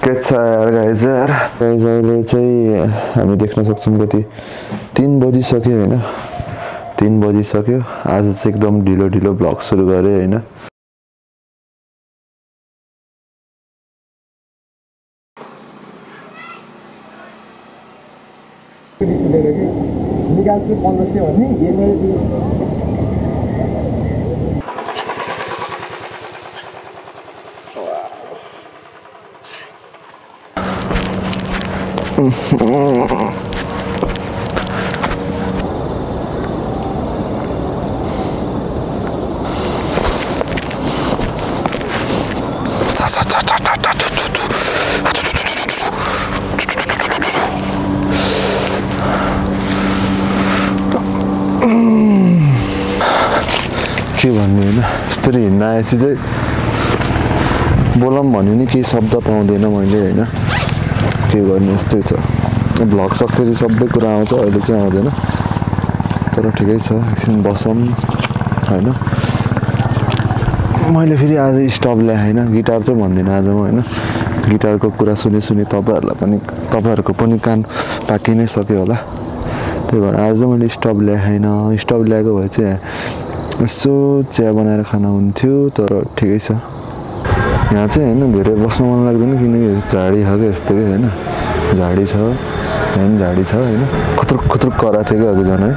के छ यार गाइज अहिले चाहिँ हामी देख्न सक्छौँ कति 3 बजिसक्यो हैन 3 बजिसक्यो आज चाहिँ एकदम ढिलो ढिलो ब्लग सुरु गरे हैन निकाल्छु 1500 भने ये मेरो के भन्ने हैन यस्तरी हिँड्न आएपछि चाहिँ बोलम भन्यो नि केही शब्द पाउँदैन मैले हैन के गर्ने यस्तै छ ब्लग सकेपछि सबै कुरा आउँछ अहिले चाहिँ आउँदैन तर ठिकै छ एकछिन बसौँ हैन मैले फेरि आज स्टप ल्याएन गिटार चाहिँ भन्दिनँ आज म हैन गिटारको कुरा सुने तपाईहरुको पनि कान पाकि नै सक्यो होला त्यही भएर आज मैले स्टप ल्याएन स्टप ल्याएको भए चाहिँ यसो चिया बनाएर खाना हुन्थ्यो तर ठिकै छ यहाँ चाहिँ हैन धेरै बस्न मन लाग्दैन किनकि झाडी छ के यस्तो के हैन झाडी छ हैन झाडी छ हैन खतरुक खतरुक करा थियो के अघि जान है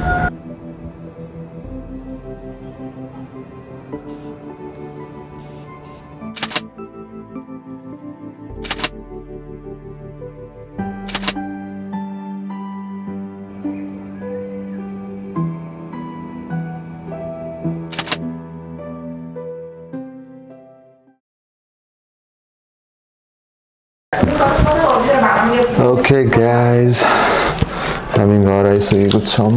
Okay guys, हामी घर आइसकेको छौं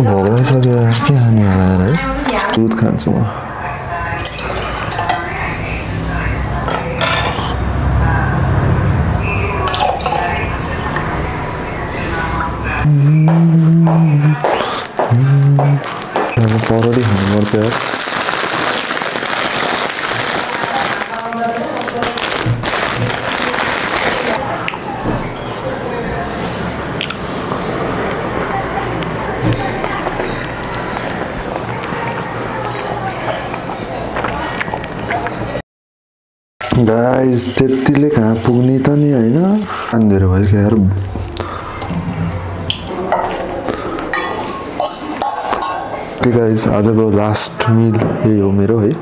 भोक लागिसक्यो के खाने होला है दुध खान्छु म परोडी खानुपर्छ यार गाइस त्यतिले कहाँ पुग्ने त नि हैन अन्धेरो भयो क्या यार के गाइस आजको लास्ट मिल यही हो मेरो है